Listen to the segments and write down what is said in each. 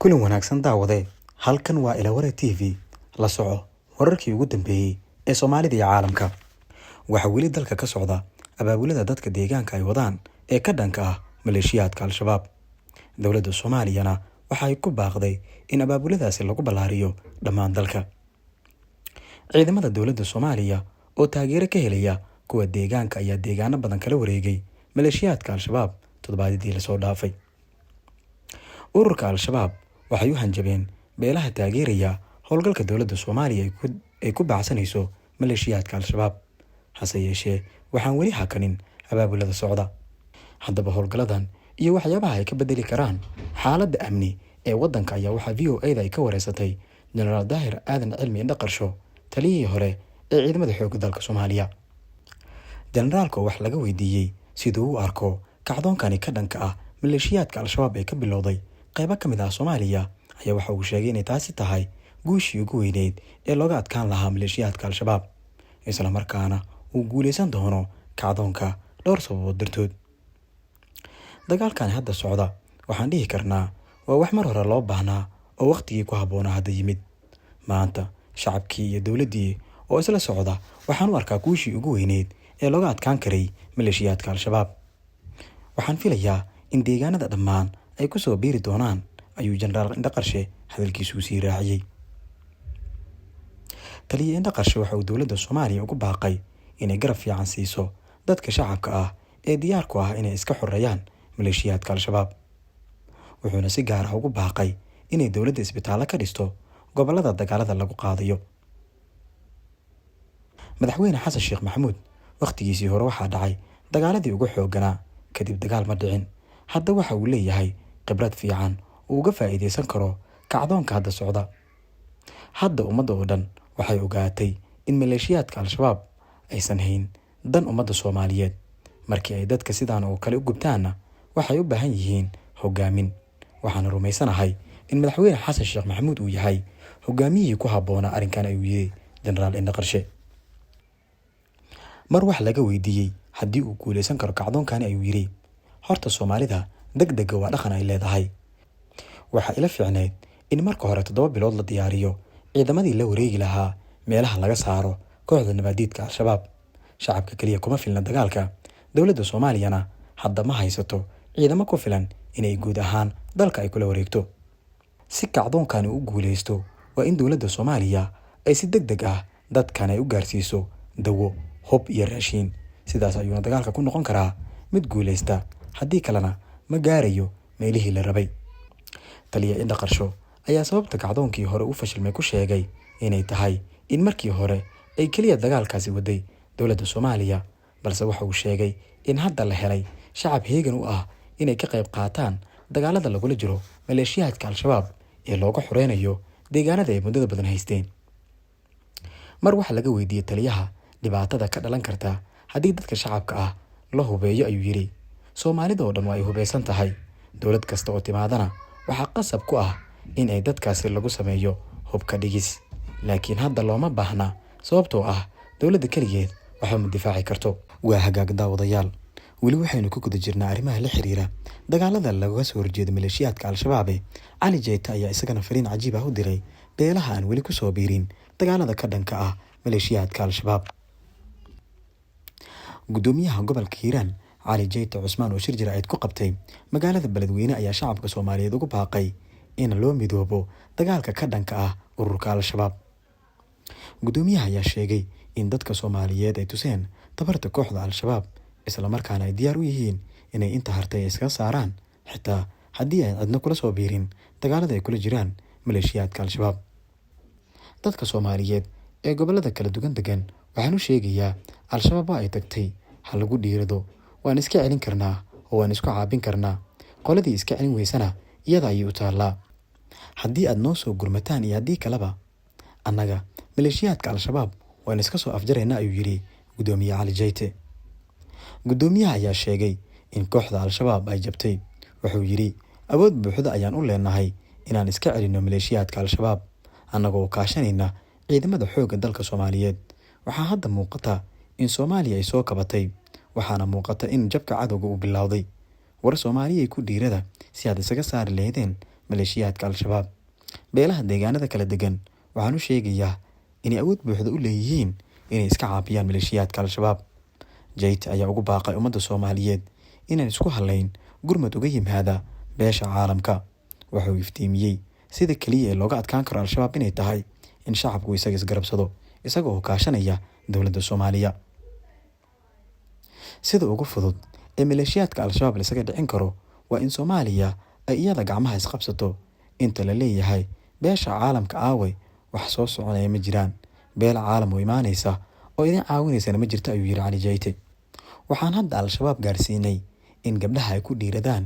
kulan wanaagsan daawade halkan waa Ilaware TV la soco wararkii ugu dambeeyay ee Soomaalida iyo caalamka. Waxa weli dalka ka socda abaabulada dadka deegaanka ay wadaan ee ka dhanka ah maleeshiyaadka Al-Shabaab. Dowladda Soomaaliyana waxa ay ku baaqday in abaabuladaasi lagu ballaariyo dhammaan dalka. Ciidamada dowladda Soomaaliya oo taageero ka helaya kuwa deegaanka ayaa deegaano badan kala wareegay maleeshiyaadka Al-Shabaab toddobaadkii la soo dhaafay. Ururka Al-Shabaab waxay u hanjabeen beelaha taageeraya howlgalka dowladda Soomaaliya ay ku baacsanayso maleeshiyaadka Al-Shabaab. Hase yeeshee waxaan weli hakanin abaabulada socda. Haddaba howlgaladan iyo waxyaabaha ay ka bedeli karaan xaaladda amni ee waddanka ayaa waxaa VOA-da ay ka wareysatay Generaal Daahir Aadan Cilmi Indhaqarsho, taliyihii hore ee ciidamada xoogga dalka Soomaaliya. Generaalka wax laga weydiiyey siduu u arko kacdoonkani ka dhanka ah maleeshiyaadka Al-Shabaab ee ka bilowday qaybo ka mid ah Soomaaliya ayaa waxa uu sheegay inay taasi tahay guushii ugu weyneyd ee looga adkaan lahaa maleeshiyaadka Al-Shabaab, isla markaana uu guuleysan doono kacdoonka dhowr sababood dartood. Dagaalkan hadda socda waxaan dhihi karnaa waa wax mar hore loo baahnaa oo waqtigii ku habboonaa hadda yimid. Maanta shacabkii iyo dowladdii oo isla socda waxaan u arkaa guushii ugu weyneyd ee looga adkaan karay maleeshiyaadka Al-Shabaab. Waxaan filayaa in deegaanada dhammaan ay ku soo biiri doonaan, ayuu Generaal Indhaqarshe hadalkiisu sii raaciyay. Taliye Indhaqarshe waxa uu dowladda Soomaaliya ugu baaqay inay garab fiican siiso dadka shacabka ah ee diyaar ku ah inay iska xoreeyaan maleeshiyaadka Al-Shabaab. Wuxuuna si gaar ah ugu baaqay inay dowladda isbitaallo ka dhisto gobollada dagaalada lagu qaadayo. Madaxweyne Xasan Sheekh Maxamuud waqtigiisii hore waxaa dhacay dagaaladii ugu xoogganaa, kadib dagaal ma dhicin. Hadda waxa uu leeyahay khibrad fiican oo uga faa'iideysan karo kacdoonka hadda socda. Hadda ummadda oo dhan waxay ogaatay in maleeshiyaadka Al-Shabaab aysan hayn dan ummadda Soomaaliyeed. Markii ay dadka sidaan oo kale u gubtaanna waxay u baahan yihiin hogaamin. Waxaan rumaysanahay in madaxweyne Xasan Sheekh Maxamuud uu yahay hogaamiyihii ku habboonaa arrinkan, ayuu yiri Generaal Indhaqarshe. Mar wax laga weydiiyey haddii uu guuleysan karo kacdoonkani ayuu yiri, horta Soomaalida degdega waa dhaqan ay leedahay. Waxa ila fiicneyd in marka hore 7 bilood la diyaariyo ciidamadii la wareegi lahaa meelaha laga saaro kooxda nabadeedka Al-Shabaab. Shacabka kaliya kuma filna dagaalka. Dowladda Soomaaliyana hadda ma haysato ciidamo ku filan inay guud ahaan dalka ay kula wareegto. Si kacdoonkani u guuleysto waa in dowladda Soomaaliya ay si degdeg ah dadkan ay u gaarsiiso dawo, hub iyo raashin. Sidaas ayuuna dagaalka ku noqon karaa mid guuleysta, haddii kalena ma gaarayo meelihii la rabay. Taliye Indhaqarsho ayaa sababta kacdoonkii hore u fashilmay ku sheegay inay tahay in markii hore ay kaliya dagaalkaasi waday dowladda Soomaaliya, balse waxa uu sheegay in hadda la helay shacab heegan u ah inay ka qayb qaataan dagaalada lagula jiro maleeshiyaadka Al-Shabaab ee looga xoreynayo deegaanada ay muddada badan haysteen. Mar waxa laga weydiiyey taliyaha dhibaatada ka dhalan karta haddii dadka shacabka ah la hubeeyo, ayuu yiri, Soomaalida oo dhan waa ay hubeysan tahay. Dowlad kasta oo timaadana waxaa qasab ku ah in ay dadkaasi lagu sameeyo hubka dhigis. Laakiin hadda looma baahna, sababtoo ah dowladda kaligeed waxa ma difaaci karto. Waa hagaag daawadayaal, weli waxaynu ku guda jirnaa arrimaha la xiriira dagaalada laga soo horjeedo maleeshiyaadka Al-Shabaab. Cali Jeyte ayaa isagana fariin cajiib ah u diray beelaha aan weli ku soo biirin dagaalada ka dhanka ah maleeshiyaadka Al-Shabaab. Gudoomiyaha gobolka Hiiraan Cali Jeyte Cusmaan oo shir jaraa'id ku qabtay magaalada Beledweyne ayaa shacabka Soomaaliyeed ugu baaqay in loo midoobo dagaalka ka dhanka ah ururka Al-Shabaab. Gudoomiyaha ayaa sheegay in dadka Soomaaliyeed ay tuseen tabarta kooxda Al-Shabaab, isla markaana ay diyaar u yihiin inay inta hartay iska saaraan xitaa haddii ay cidna kula soo biirin dagaalada ay kula jiraan maleeshiyaadka Al-Shabaab. Dadka Soomaaliyeed ee gobolada kala duwan degan waxaan u sheegayaa Al-Shabaab waa ay tagtay, ha lagu dhiirado, waan iska celin karnaa oo waan isku caabin karnaa. Qoladii iska celin weysana iyada ayay u taallaa. Haddii aad noo soo gurmataan iyo haddii kaleba, annaga maleeshiyaadka Al-Shabaab waan iska soo afjaraynaa, ayuu yiri Gudoomiye Cali Jeyte. Gudoomiyaha ayaa sheegay in kooxda Al-Shabaab ay jabtay. Wuxuu yiri, awood buuxda ayaan u leenahay inaan iska celino maleeshiyaadka Al-Shabaab annagoo kaashanayna ciidamada xoogga dalka Soomaaliyeed. Waxaa hadda muuqata in Soomaaliya ay soo kabatay, waxaana muuqata in jabka cadowga uu bilowday. War Soomaaliya ku dhiirada si aad isaga saari lahaydeen maleeshiyaadka al-shabaab. beelaha deegaanada kala degan waxaan u sheegayaa inay awood buuxda u leeyihiin inay iska caabiyaan maleeshiyaadka al-shabaab. Jayte ayaa ugu baaqay ummadda Soomaaliyeed inaan isku halayn gurmad uga yimaada beesha caalamka. Wuxuu iftiimiyey sida kaliya ee looga adkaan karo al-shabaab inay tahay in shacabku isaga isgarabsado isaga oo kaashanaya dowladda Soomaaliya. sida ugu fudud ee maleeshiyaadka al-shabaab la isaga dhicin karo waa in Soomaaliya ay iyada gacmaha isqabsato. inta la leeyahay beesha caalamka aaway wax soo soconaya ma jiraan, beel caalam oo imaanaysa oo idin caawinaysana ma jirto, ayuu yiri Cali Jayte. waxaan hadda al-shabaab gaarsiinay in gabdhaha ay ku dhiiradaan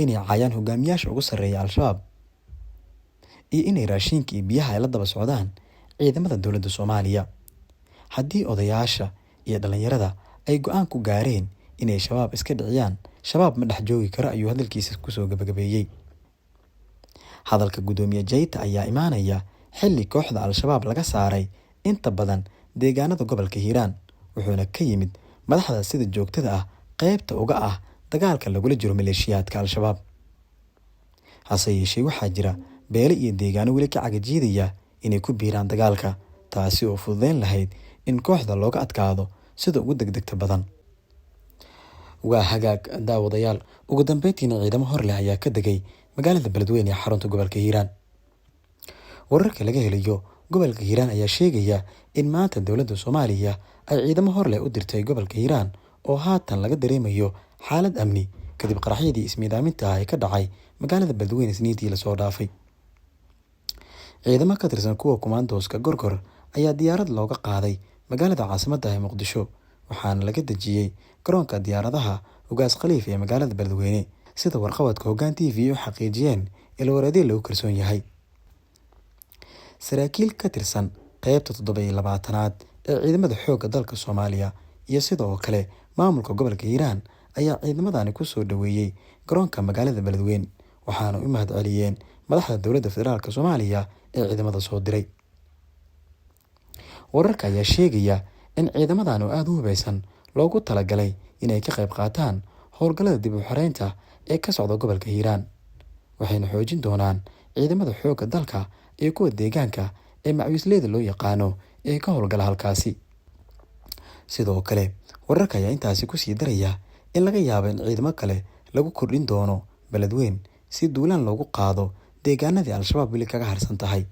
inay caayaan hogaamiyaasha ugu sarreeya al-shabaab iyo inay raashinka iyo biyaha ay la daba socdaan ciidamada dowladda Soomaaliya. haddii odayaasha iyo dhalinyarada ay go'aan ku gaareen inay shabaab iska dhiciyaan, shabaab ma dhex joogi karo, ayuu hadalkiisa kusoo gabagabeeyey. hadalka gudoomiye Jayte ayaa imaanaya xilli kooxda al-shabaab laga saaray inta badan deegaanada gobolka Hiiraan, wuxuuna ka yimid madaxda sida joogtada ah qaybta uga ah dagaalka lagula jiro maleeshiyaadka al-shabaab. hase yeeshee waxaa jira beele iyo deegaano weli ka cagajiidaya inay ku biiraan dagaalka, taasi oo fududeyn lahayd in kooxda looga adkaado sida ugu degdegta badan. waa hagaag daawadayaal, ugu dambeyntiina ciidamo hor leh ayaa ka degay magaalada Beledweyne ee xarunta gobolka Hiiraan. wararka laga helayo gobolka Hiiraan ayaa sheegaya in maanta dowladda Soomaaliya ay ciidamo hor leh u dirtay gobolka Hiiraan oo haatan laga dareemayo xaalad amni kadib qaraxyadii ismiidaaminta ah ee ka dhacay magaalada Beledweyne Isniintii la soo dhaafay. ciidamo ka tirsan kuwa kumaandooska Gorgor ayaa diyaarad looga qaaday magaalada caasimadda ee Muqdisho, waxaana laga dejiyey garoonka diyaaradaha Ugaas Khaliif ee magaalada Beledweyne, sida warqabadka Hoggaan TV u xaqiijiyeen ilwareedyo lagu kalsoon yahay. saraakiil ka tirsan qaybta 27aad ee ciidamada xoogga dalka Soomaaliya iyo sidoo kale maamulka gobolka Hiiraan ayaa ciidamadani ku soo dhaweeyay garoonka magaalada Beledweyne, waxaana u mahad celiyeen madaxda dowladda federaalka Soomaaliya ee ciidamada soo diray. wararka ayaa sheegaya in ciidamadan oo aad u hubeysan loogu talagalay inay ka qayb qaataan howlgallada dib u xareynta ee ka socda gobolka Hiiraan, waxayna xoojin doonaan ciidamada xoogga dalka iyo kuwa deegaanka ee macawisleyda loo yaqaano ee ka howlgala halkaasi. sidoo kale wararka ayaa intaasi ku sii daraya in laga yaabo in ciidamo kale lagu kordhin doono Beledweyne si duulaan loogu qaado deegaanadii al-shabaab weli kaga harsan tahay.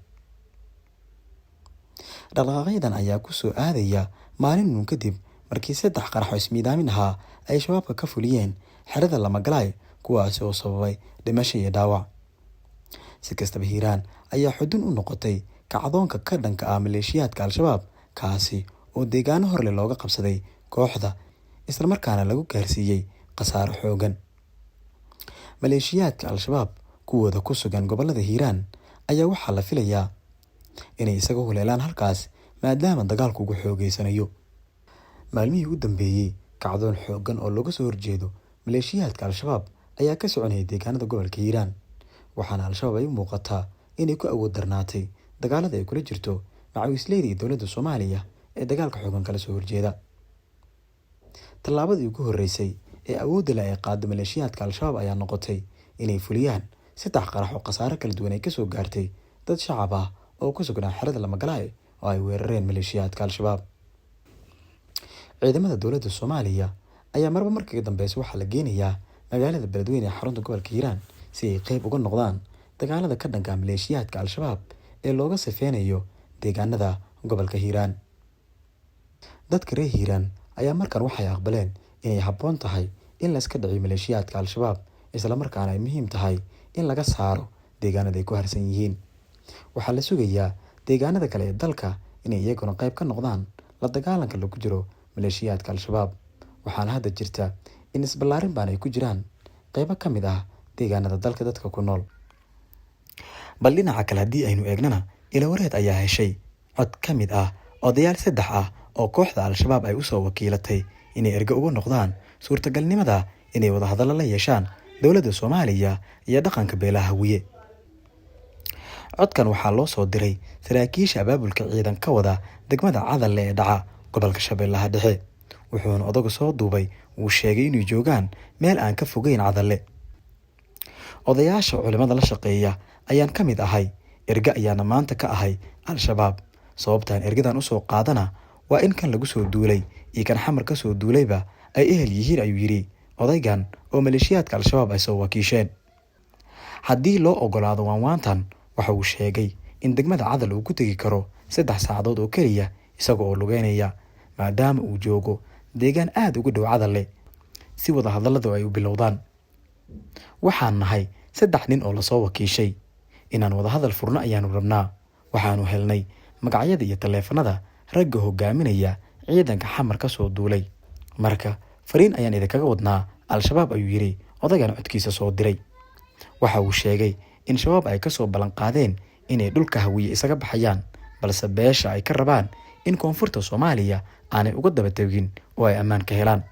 dhaqaaqyadan ayaa ku soo aadaya maalin uun kadib markii 3 qarax oo ismiidaamin ahaa ay shabaabka ka fuliyeen xerada Lamagalaay, kuwaasi oo sababay dhimasho iyo dhaawac. si kastaba Hiiraan ayaa xudun u noqotay kacdoonka ka dhanka ah maleeshiyaadka al-shabaab, kaasi oo deegaano hor leh looga qabsaday kooxda isla markaana lagu gaarsiiyey khasaaro xoogan. maleeshiyaadka al-shabaab kuwooda ku sugan gobolada Hiiraan ayaa waxaa la filayaa inay isaga huleelaan halkaas maadaama dagaalku ugu xoogeysanayo. maalmihii u dambeeyey kacdoon xoogan oo looga soo horjeedo maleeshiyaadka al-shabaab ayaa ka soconayay deegaanada gobolka Hiiraan, waxaana al-shabaab ay u muuqataa inay ku awood darnaatay dagaalada ay kula jirto macawisleyda iyo dowladda Soomaaliya ee dagaalka xoogan kala soo horjeeda. tallaabadii ugu horreysay ee awoodda leh ee qaado maleeshiyaadka al-shabaab ayaa noqotay inay fuliyaan 3 qarax oo khasaare kala duwan ay ka soo gaartay dad shacab ah oo ku sugnaa xerada Lamagalaay oo ay weerareen maleeshiyaadka al-shabaab. ciidamada dowladda Soomaaliya ayaa marba markii ka dambeysay waxaa la geenayaa magaalada Beledweyne ee xarunta gobolka Hiiraan si ay qayb uga noqdaan dagaalada ka dhanka maleeshiyaadka al-shabaab ee looga safeynayo deegaanada gobolka Hiiraan. dadka reer Hiiraan ayaa markan waxay aqbaleen inay habboon tahay in la iska dhiciyo maleeshiyaadka al-shabaab, isla markaana ay muhiim tahay in laga saaro deegaanada ay ku harsan yihiin. waxaa la sugayaa deegaanada kale ee dalka inay iyaguna qayb ka noqdaan la dagaalanka lagu jiro maleeshiyaadka al-shabaab, waxaana hadda jirta in isballaarin baan ay ku jiraan qaybo ka mid ah deegaanada dalka dadka ku nool. bal dhinaca kale haddii aynu eegnana ilawareed ayaa heshay cod ka mid ah odayaal 3 ah oo kooxda al-shabaab ay usoo wakiilatay inay erga uga noqdaan suurtagalnimada inay wada hadallo la yeeshaan dowladda Soomaaliya iyo dhaqanka beelaha Hawiye. codkan waxaa loo soo diray saraakiisha abaabulka ciidan ka wada degmada Cadalle ee dhaca gobolka Shabeellaha Dhexe, wuxuuna odagu soo duubay uu sheegay inay joogaan meel aan ka fogeyn Cadalle. odayaasha culimada la shaqeeya ayaan ka mid ahay, erga ayaana maanta ka ahay al-shabaab. Sababtaan ergadan usoo qaadana waa in kan lagu soo duulay iyo kan xamar ka soo duulayba ay ehel yihiin, ayuu yidhi odaygan oo maleeshiyaadka al-shabaab ay soo wakiisheen. Haddii loo ogolaado waanwaantan, waxa uu sheegay in degmada Cadal uu ku tegi karo 3 saacadood oo keliya isaga oo lugeynaya, maadaama uu joogo deegaan aad ugu dhow Cadal si wada hadalladu ay u bilowdaan. Waxaan nahay 3 nin oo la soo wakiishay inaan wada hadal furno ayaanu rabnaa. Waxaanu helnay magacyada iyo taleefanada ragga hogaaminaya ciidanka xamar ka soo duulay. Marka fariin ayaan idinkaga wadnaa al-shabaab, ayuu yidhi odaygan codkiisa soo diray. Waxa uu sheegay in shabaab ay ka soo ballan qaadeen inay dhulka Hawiye isaga baxayaan, balse beesha ay ka rabaan in koonfurta Soomaaliya aanay uga daba tagin oo ay ammaan ka helaan.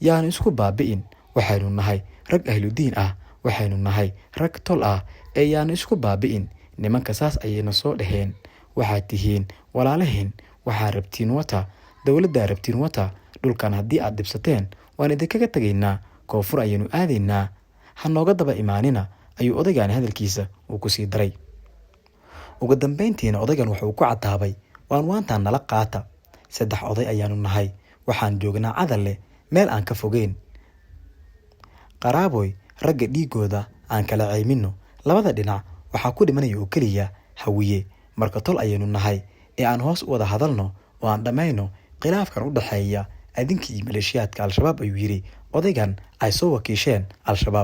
Yaanu isku baabi'in, waxaynu nahay rag ahludiin ah, waxaynu nahay rag tol ah, ee yaanu isku baabi'in. Nimanka saas ayayna soo dhaheen, waxaad tihiin walaalaheen, waxaa rabtiin wata, dowladda rabtiin wata, dhulkan haddii aad dhibsateen waan idinkaga tegaynaa, koonfur ayaynu aadaynaa, ha nooga daba imaanina, ayuu odaygan hadalkiisa uu ku sii daray. Ugu dambeyntiina odaygan wuxuu ku cataabay waanwaantan nala qaata, 3 oday ayaanu nahay, waxaan joognaa Cadal meel aan ka fogeyn. Qaraaboy, ragga dhiigooda aan kala ceymino, labada dhinac waxaa ku dhimanaya oo keliya Hawiye. Marka tol ayaynu nahay, ee aan hoos u wada hadalno oo aan dhammayno khilaafkan u dhaxeeya adinka iyo maleeshiyaadka al-shabaab, ayuu yidhi odaygan ay soo wakiisheen al-shabaab.